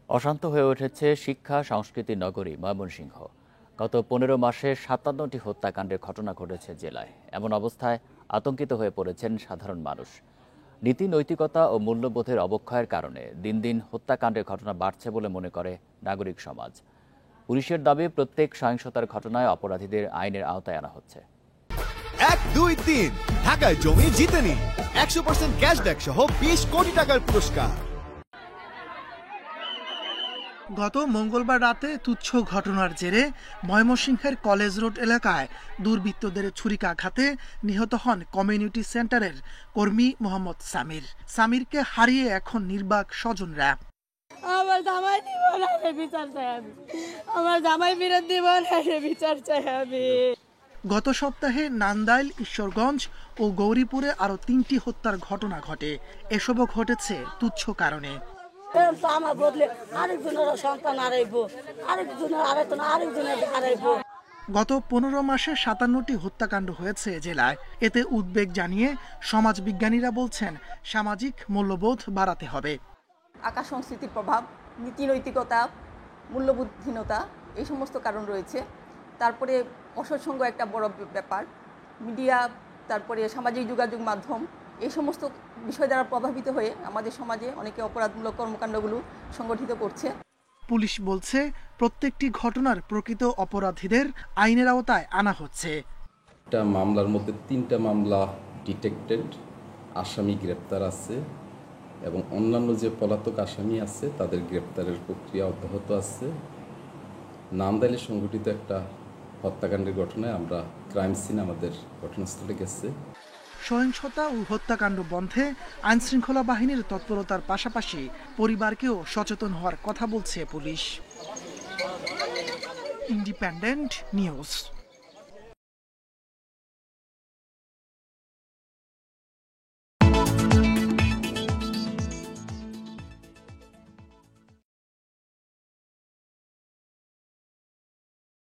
অশান্ত হয়ে উঠেছে শিক্ষা সংস্কৃতি নগরী ময়মনসিংহ। গত ১৫ মাসে ৫৭টি হত্যাকাণ্ডের ঘটনা ঘটেছে জেলায়। এমন অবস্থায় আতঙ্কিত হয়ে পড়েছেন সাধারণ মানুষ। নীতি নৈতিকতা ও মূল্যবোধের অবক্ষয়ের কারণে দিন দিন হত্যাকাণ্ডের ঘটনা বাড়ছে বলে মনে করে নাগরিক সমাজ। পুলিশের দাবি, প্রত্যেক সহিংসতার ঘটনায় অপরাধীদের আইনের আওতায় আনা হচ্ছে। ১, ২, ৩ ঢাকায় জমি জিতে নিন ১০০% ক্যাশব্যাক সহ ২০ কোটি টাকার পুরস্কার। গত মঙ্গলবার রাতে তুচ্ছ ঘটনার জেরে ময়মনসিংহের কলেজ রোড এলাকায় দুর্বৃত্তদের ছুরিকাঘাতে নিহত হন কমিউনিটি সেন্টারের কর্মী মোহাম্মদ সামির। সামিরকে হারিয়ে এখন নির্বাক স্বজনরা। আমার জামাই দিব না, বিচার চাই আমি। আমার জামাই ফেরত দিব না, বিচার চাই আমি। গত সপ্তাহে নান্দাইল, ঈশ্বরগঞ্জ ও গৌরীপুরে আরো 3টি হত্যার ঘটনা ঘটে। এসবও ঘটেছে তুচ্ছ কারণে। আমার বদলে আরেকজনের সন্তান হারাইবো, আরেকজনের হারাইবো। গত 15 মাসে 57টি হত্যাকাণ্ড হয়েছে জেলায়। এতে উদ্বেগ জানিয়ে সমাজবিজ্ঞানীরা বলছেন, সামাজিক মূল্যবোধ বাড়াতে হবে। আকাশ সংস্কৃতির প্রভাব, নীতি নৈতিকতা, মূল্যবোধহীনতা, এই সমস্ত কারণ রয়েছে। তারপরে অসৎসঙ্গ একটা বড় ব্যাপার, মিডিয়া, তারপরে সামাজিক যোগাযোগ মাধ্যম, এই সমস্ত বিষয় দ্বারা প্রভাবিত হয়ে আমাদের সমাজে অনেকে অপরাধমূলক কর্মকাণ্ডগুলো সংগঠিত করছে। পুলিশ বলছে, প্রত্যেকটি ঘটনার প্রকৃত অপরাধীদের আইনের আওতায় আনা হচ্ছে। একটা মামলার মধ্যে 3টা মামলা ডিটেক্টেড, আসামি গ্রেপ্তার আছে এবং অন্যান্য যে পলাতক আসামি আছে তাদের গ্রেপ্তারের প্রক্রিয়া অব্যাহত আছে। নান্দাইলে সংঘটিত একটা হত্যাকাণ্ডের ঘটনায় আমরা ক্রাইম সিন আমাদের ঘটনাস্থলে গেছে। সহিংসতা ও হত্যাকাণ্ড বন্ধে আইনশৃঙ্খলা বাহিনীর তৎপরতার পাশাপাশি পরিবারকেও সচেতন হওয়ার কথা বলছে পুলিশ। Independent news.